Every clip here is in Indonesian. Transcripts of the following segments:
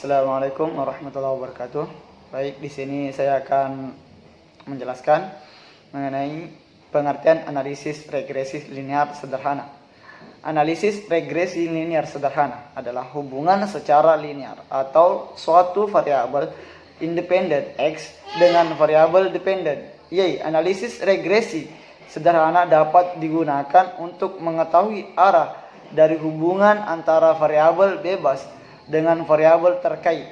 Assalamualaikum warahmatullahi wabarakatuh. Baik, di sini saya akan menjelaskan mengenai pengertian analisis regresi linear sederhana. Analisis regresi linear sederhana adalah hubungan secara linear atau suatu variabel independen X dengan variabel dependen Y. Analisis regresi sederhana dapat digunakan untuk mengetahui arah dari hubungan antara variabel bebas dengan variabel terkait.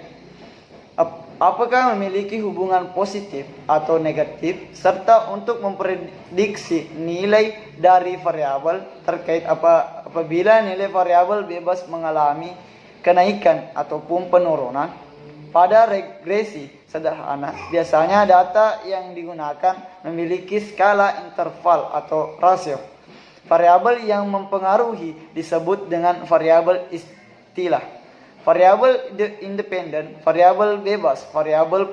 Apakah memiliki hubungan positif atau negatif, serta untuk memprediksi nilai dari variabel terkait apabila nilai variabel bebas mengalami kenaikan ataupun penurunan. Pada regresi sederhana, biasanya data yang digunakan memiliki skala interval atau rasio. Variabel yang mempengaruhi disebut dengan variabel istilah. Variabel independen, variabel bebas, variabel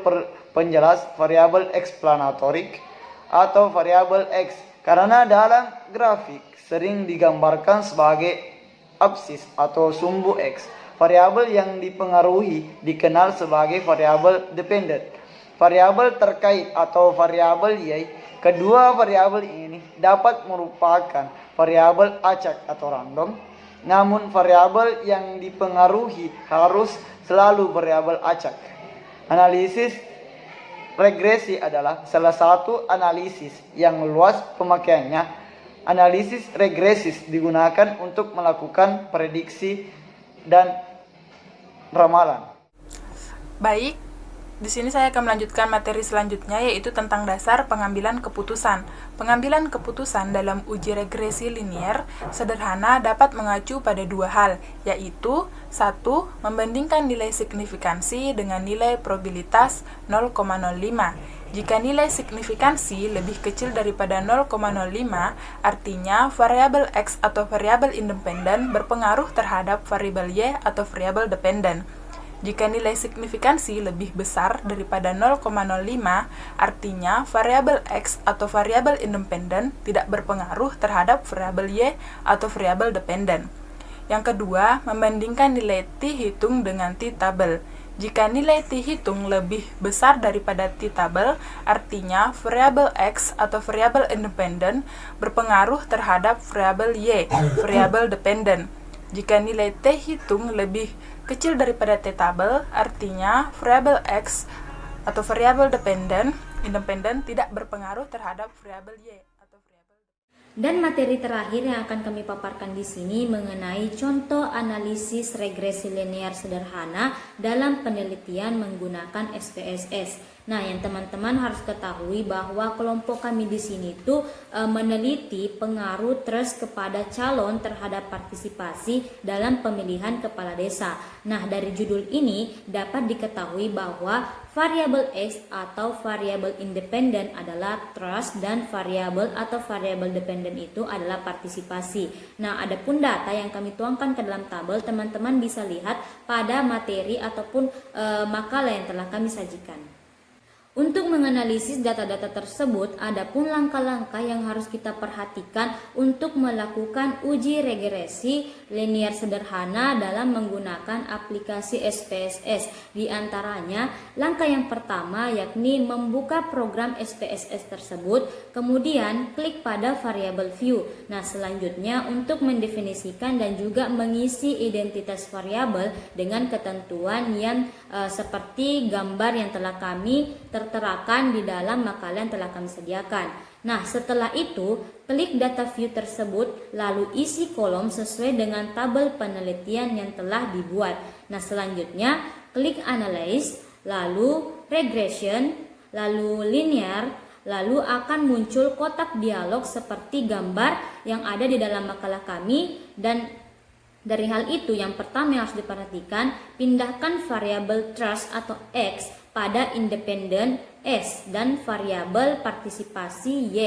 penjelas, variabel eksplanatorik, atau variabel X. Karena dalam grafik sering digambarkan sebagai absis atau sumbu X. Variabel yang dipengaruhi dikenal sebagai variabel dependen. Variabel terkait atau variabel Y. Kedua variabel ini dapat merupakan variabel acak atau random. Namun variabel yang dipengaruhi harus selalu variabel acak. Analisis regresi adalah salah satu analisis yang luas pemakaiannya. Analisis regresis digunakan untuk melakukan prediksi dan ramalan. Baik, di sini saya akan melanjutkan materi selanjutnya, yaitu tentang dasar pengambilan keputusan. Pengambilan keputusan dalam uji regresi linear sederhana dapat mengacu pada dua hal, yaitu 1. Membandingkan nilai signifikansi dengan nilai probabilitas 0,05. Jika nilai signifikansi lebih kecil daripada 0,05, artinya variabel X atau variabel independen berpengaruh terhadap variabel Y atau variabel dependen. Jika nilai signifikansi lebih besar daripada 0,05, artinya variabel X atau variabel independen tidak berpengaruh terhadap variabel Y atau variabel dependen. Yang kedua, membandingkan nilai T hitung dengan T tabel. Jika nilai T hitung lebih besar daripada T tabel, artinya variabel X atau variabel independen berpengaruh terhadap variabel Y, variabel dependen. Jika nilai T hitung lebih kecil daripada T tabel, artinya variabel X atau variabel independen tidak berpengaruh terhadap variabel Y atau variabel. Dan materi terakhir yang akan kami paparkan di sini mengenai contoh analisis regresi linear sederhana dalam penelitian menggunakan SPSS. Nah, yang teman-teman harus ketahui bahwa kelompok kami di sini tuh meneliti pengaruh trust kepada calon terhadap partisipasi dalam pemilihan kepala desa. Nah, dari judul ini dapat diketahui bahwa variabel X atau variabel independen adalah trust dan variabel atau variabel dependen itu adalah partisipasi. Nah, adapun data yang kami tuangkan ke dalam tabel, teman-teman bisa lihat pada materi ataupun makalah yang telah kami sajikan. Untuk menganalisis data-data tersebut, ada pun langkah-langkah yang harus kita perhatikan untuk melakukan uji regresi linear sederhana dalam menggunakan aplikasi SPSS. Di antaranya, langkah yang pertama yakni membuka program SPSS tersebut, kemudian klik pada variable view. Nah, selanjutnya untuk mendefinisikan dan juga mengisi identitas variabel dengan ketentuan yang seperti gambar yang telah kami terterakan di dalam makalah yang telah kami sediakan. Nah, setelah itu, klik data view tersebut, lalu isi kolom sesuai dengan tabel penelitian yang telah dibuat. Nah, selanjutnya, klik analyze, lalu regression, lalu linear, lalu akan muncul kotak dialog seperti gambar yang ada di dalam makalah kami. Dan dari hal itu, yang pertama yang harus diperhatikan, pindahkan variabel trust atau X pada independen S dan variabel partisipasi Y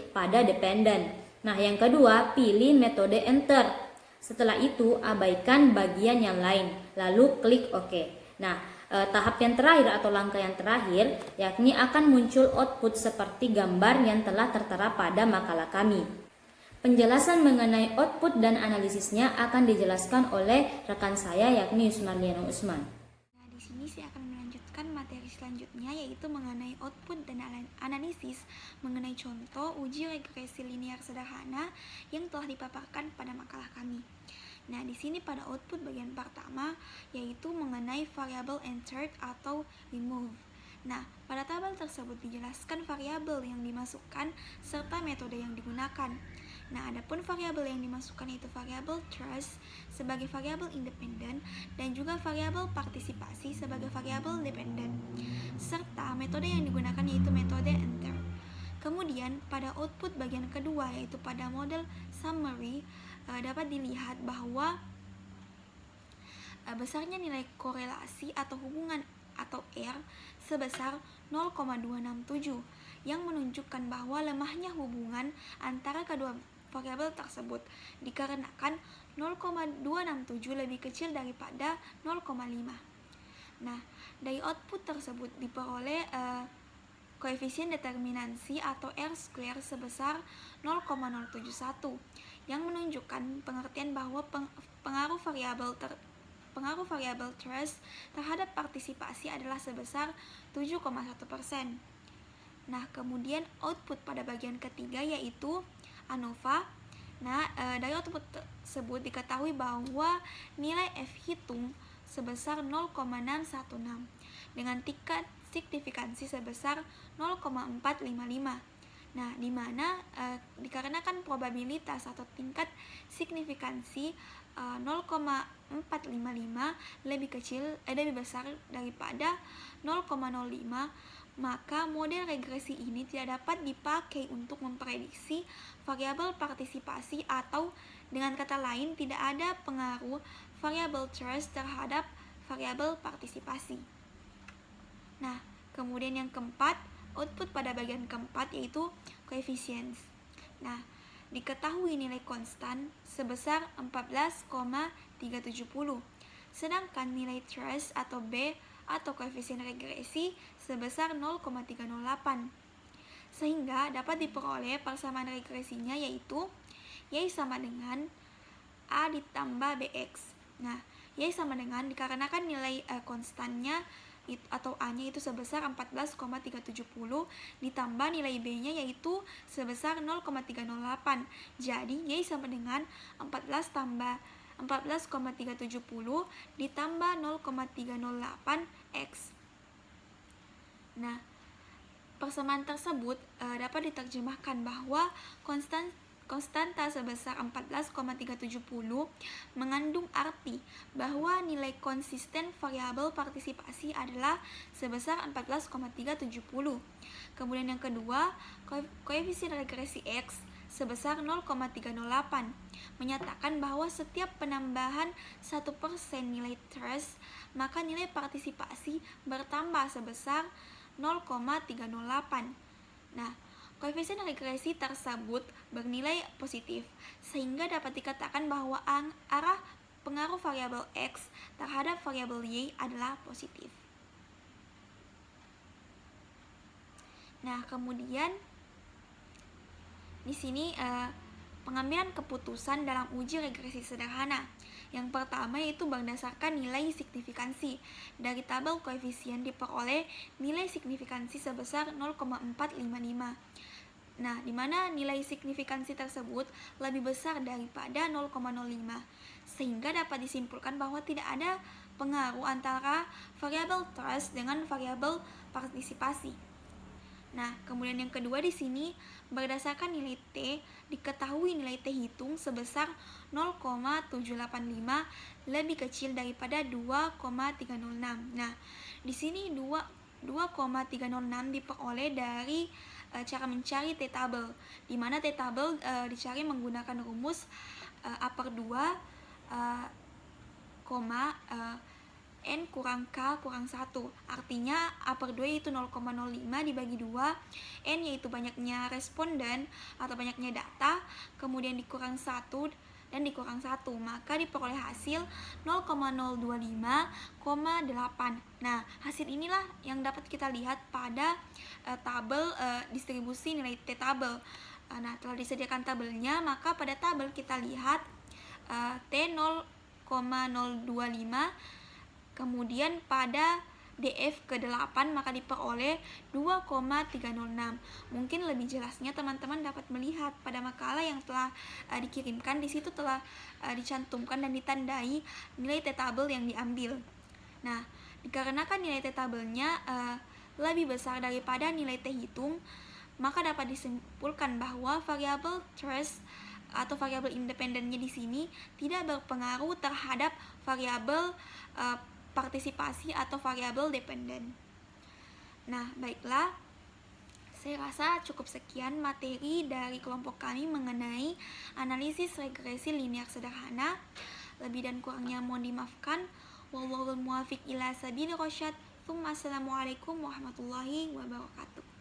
pada dependen. Nah, yang kedua, pilih metode enter. Setelah itu, abaikan bagian yang lain, lalu klik OK. Nah, tahap yang terakhir atau langkah yang terakhir yakni akan muncul output seperti gambar yang telah tertera pada makalah kami. Penjelasan mengenai output dan analisisnya akan dijelaskan oleh rekan saya yakni Yusmarliano Usman. Nah, di sini sini saya akan melanjutkan materi selanjutnya, yaitu mengenai output dan analisis mengenai contoh uji regresi linear sederhana yang telah dipaparkan pada makalah kami. Nah, di sini pada output bagian pertama yaitu mengenai variable entered atau remove. Nah, pada tabel tersebut dijelaskan variabel yang dimasukkan serta metode yang digunakan. Nah, adapun variabel yang dimasukkan yaitu variabel trust sebagai variabel independen dan juga variabel partisipasi sebagai variabel dependen. Serta metode yang digunakan yaitu metode enter. Kemudian pada output bagian kedua yaitu pada model summary dapat dilihat bahwa besarnya nilai korelasi atau hubungan atau R sebesar 0,267 yang menunjukkan bahwa lemahnya hubungan antara kedua variabel tersebut dikarenakan 0,267 lebih kecil daripada 0,5. Nah, dari output tersebut diperoleh koefisien determinansi atau R square sebesar 0,071 yang menunjukkan pengertian bahwa pengaruh variabel trust terhadap partisipasi adalah sebesar 7,1%. Nah, kemudian output pada bagian ketiga yaitu ANOVA. Nah, dari output tersebut diketahui bahwa nilai F hitung sebesar 0,616 dengan tingkat signifikansi sebesar 0,455. Nah, di mana dikarenakan probabilitas atau tingkat signifikansi 0,455 lebih besar daripada 0,05, maka model regresi ini tidak dapat dipakai untuk memprediksi variabel partisipasi atau dengan kata lain tidak ada pengaruh variabel trust terhadap variabel partisipasi. Nah, kemudian yang keempat, output pada bagian keempat yaitu coefficients. Nah, diketahui nilai konstan sebesar 14,370, sedangkan nilai trust atau B atau koefisien regresi sebesar 0,308. Sehingga dapat diperoleh persamaan regresinya yaitu Y sama dengan A ditambah BX. Nah, Y sama dengan dikarenakan nilai konstannya atau A-nya itu sebesar 14,370 ditambah nilai B-nya yaitu sebesar 0,308. Jadi Y sama dengan 14,370 ditambah 0,308 X. Nah, persamaan tersebut dapat diterjemahkan bahwa konstanta sebesar 14,370 mengandung arti bahwa nilai konsisten variabel partisipasi adalah sebesar 14,370. Kemudian yang kedua, koefisien regresi X sebesar 0,308 menyatakan bahwa setiap penambahan 1% nilai trust, maka nilai partisipasi bertambah sebesar 0,308. Nah, koefisien regresi tersebut bernilai positif, sehingga dapat dikatakan bahwa arah pengaruh variabel X terhadap variabel Y adalah positif. Nah, kemudian di sini pengambilan keputusan dalam uji regresi sederhana. Yang pertama yaitu berdasarkan nilai signifikansi. Dari tabel koefisien diperoleh nilai signifikansi sebesar 0,455. Nah, di mana nilai signifikansi tersebut lebih besar daripada 0,05, sehingga dapat disimpulkan bahwa tidak ada pengaruh antara variabel trust dengan variabel partisipasi. Nah, kemudian yang kedua di sini berdasarkan nilai T, diketahui nilai T hitung sebesar 0,785 lebih kecil daripada 2,306. Nah, di sini 2,306 diperoleh dari cara mencari T tabel, di mana T tabel dicari menggunakan rumus A per 2, N kurang K kurang 1. Artinya A per 2 yaitu 0,05 dibagi 2, N yaitu banyaknya responden atau banyaknya data, kemudian dikurang 1 dan dikurang 1, maka diperoleh hasil 0,025,8. Nah, hasil inilah yang dapat kita lihat pada tabel distribusi nilai T tabel. Nah, telah disediakan tabelnya, maka pada tabel kita lihat T 0,025. Kemudian pada DF ke-8 maka diperoleh 2,306. Mungkin lebih jelasnya teman-teman dapat melihat pada makalah yang telah dikirimkan. Di situ telah dicantumkan dan ditandai nilai T-tabel yang diambil. Nah, dikarenakan nilai T-tabelnya lebih besar daripada nilai T hitung, maka dapat disimpulkan bahwa variabel threshold atau variabel independennya di sini tidak berpengaruh terhadap variabel partisipasi atau variabel dependen. Nah, baiklah, saya rasa cukup sekian materi dari kelompok kami mengenai analisis regresi linear sederhana. Lebih dan kurangnya mohon dimaafkan. Wallahul muwaffiq ila sabilir rasyad. Assalamualaikum warahmatullahi wabarakatuh.